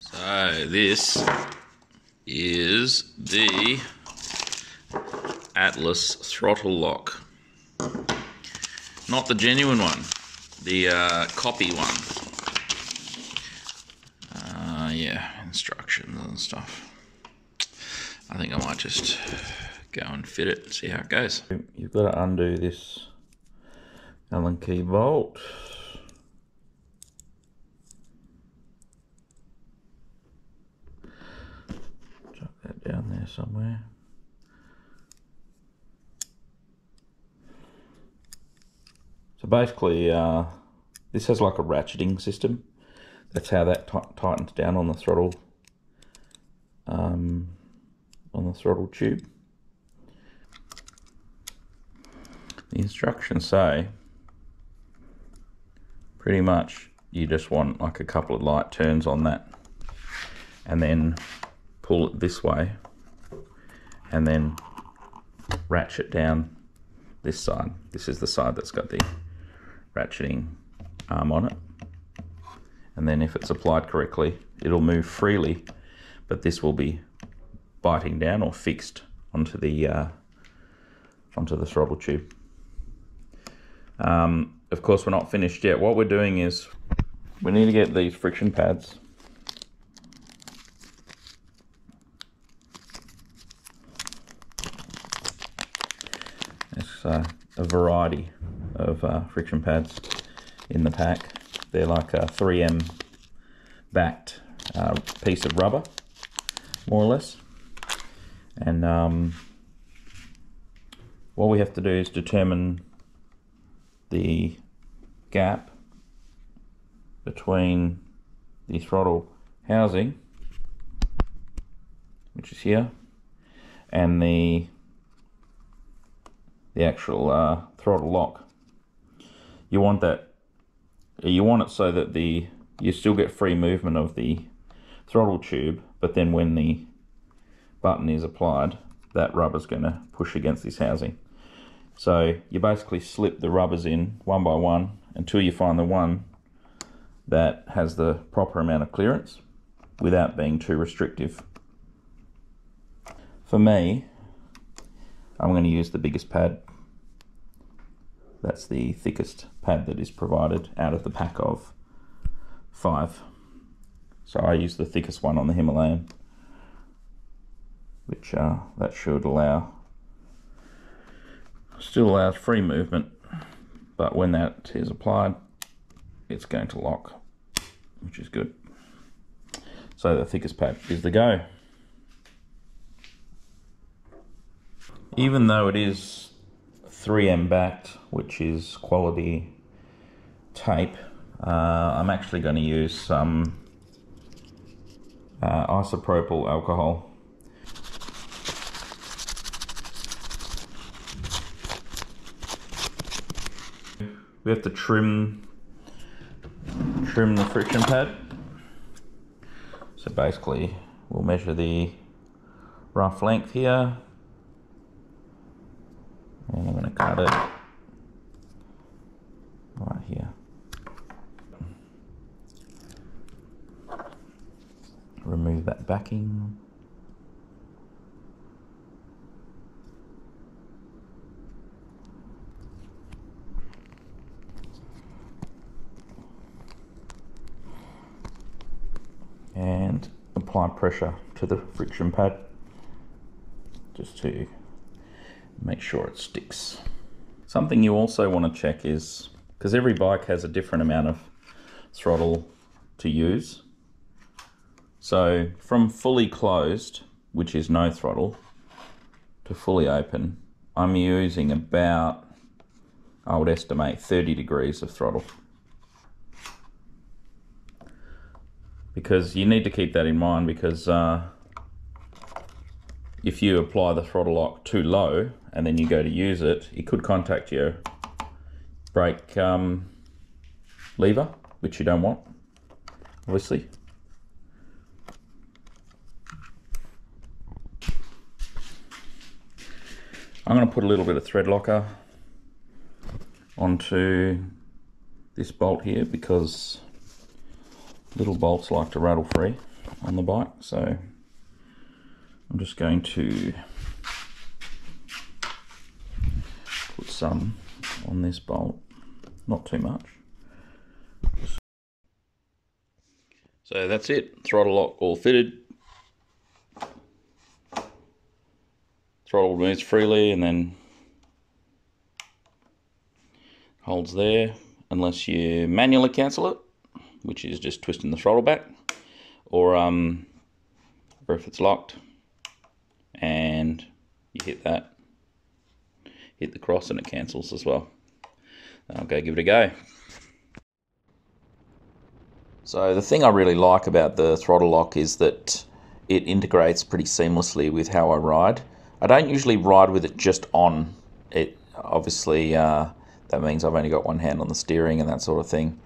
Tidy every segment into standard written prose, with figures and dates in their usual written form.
So this is the Atlas throttle lock. Not the genuine one, the copy one. Yeah, instructions and stuff. I think I might just go and fit it and see how it goes. You've got to undo this Allen key bolt. Chuck that down there somewhere. So basically, this has like a ratcheting system. That's how that tightens down on the throttle, tube. The instructions say pretty much you just want like a couple of light turns on that, and then pull it this way, and then ratchet down this side. This is the side that's got the ratcheting arm on it. And then if it's applied correctly, it'll move freely, but this will be biting down or fixed onto the throttle tube. Of course, we're not finished yet. What we're doing is we need to get these friction pads. There's a variety of friction pads in the pack. They're like a 3M backed piece of rubber, more or less. And what we have to do is determine the gap between the throttle housing, which is here, and the actual throttle lock. You want it so that you still get free movement of the throttle tube, but then when the button is applied, that rubber's going to push against this housing. So you basically slip the rubbers in one by one until you find the one that has the proper amount of clearance without being too restrictive. For me, I'm going to use the biggest pad. That's the thickest pad that is provided out of the pack of 5. So I use the thickest one on the Himalayan, which that should still allows free movement, but when that is applied, it's going to lock, which is good. So the thickest pad is the go. Even though it is 3M backed, which is quality tape, I'm actually going to use some isopropyl alcohol. We have to trim the friction pad. So basically we'll measure the rough length here, and I'm going to cut it right here. Remove that backing. And apply pressure to the friction pad just to make sure it sticks. Something you also want to check is, because every bike has a different amount of throttle to use, so from fully closed, which is no throttle, to fully open, I'm using about, I would estimate, 30 degrees of throttle. Because you need to keep that in mind, because if you apply the throttle lock too low and then you go to use it, it could contact your brake lever, which you don't want, obviously. I'm going to put a little bit of thread locker onto this bolt here, because little bolts like to rattle free. on the bike, so I'm just going to put some on this bolt, not too much. So that's it, throttle lock all fitted. Throttle moves freely and then holds there, unless you manually cancel it, which is just twisting the throttle back, or if it's locked and you hit that, hit the cross and it cancels as well. I'll go give it a go. So the thing I really like about the throttle lock is that it integrates pretty seamlessly with how I ride. I don't usually ride with it just on. It obviously that means I've only got one hand on the steering and that sort of thing.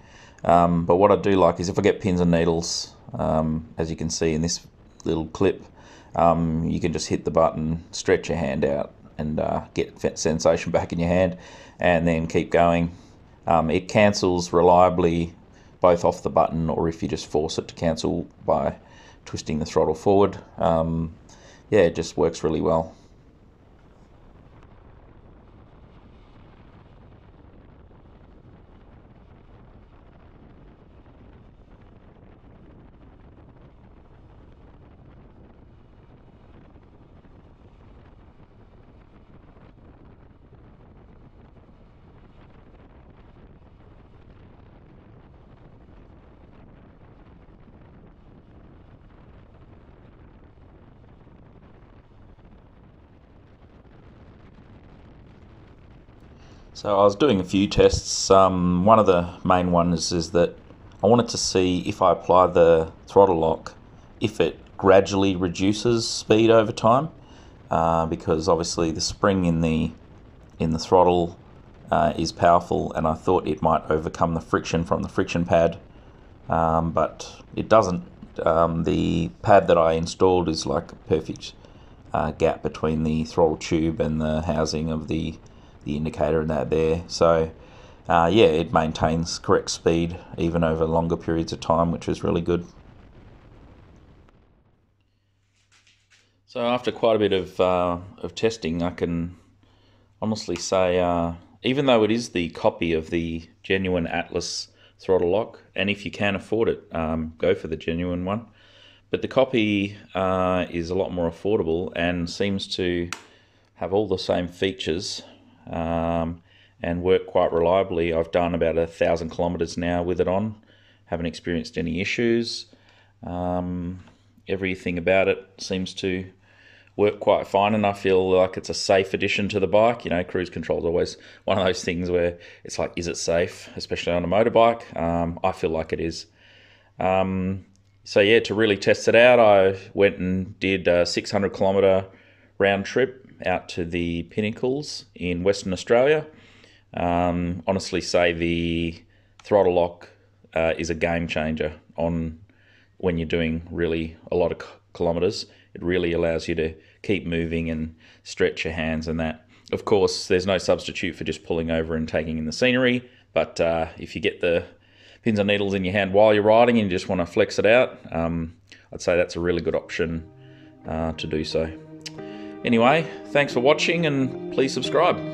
But what I do like is if I get pins and needles, as you can see in this little clip, you can just hit the button, stretch your hand out and get sensation back in your hand, and then keep going. It cancels reliably both off the button, or if you just force it to cancel by twisting the throttle forward. Yeah, it just works really well. So I was doing a few tests. One of the main ones is that I wanted to see if I apply the throttle lock, if it gradually reduces speed over time, because obviously the spring in the throttle is powerful, and I thought it might overcome the friction from the friction pad, but it doesn't. The pad that I installed is like a perfect gap between the throttle tube and the housing of the indicator and that there. So yeah, it maintains correct speed even over longer periods of time, which is really good. So after quite a bit of testing, I can honestly say, even though it is the copy of the genuine Atlas throttle lock, and if you can afford it, go for the genuine one, but the copy is a lot more affordable and seems to have all the same features and work quite reliably. I've done about 1,000 kilometers now with it on, haven't experienced any issues. Everything about it seems to work quite fine, and I feel like it's a safe addition to the bike. You know, cruise control is always one of those things where it's like, is it safe, especially on a motorbike? I feel like it is. So yeah, to really test it out, I went and did a 600 kilometer round trip out to the Pinnacles in Western Australia. Honestly say the throttle lock is a game changer on when you're doing really a lot of kilometers. It really allows you to keep moving and stretch your hands and that. Of course, there's no substitute for just pulling over and taking in the scenery, but if you get the pins and needles in your hand while you're riding and you just want to flex it out, I'd say that's a really good option to do so. Anyway, thanks for watching and please subscribe.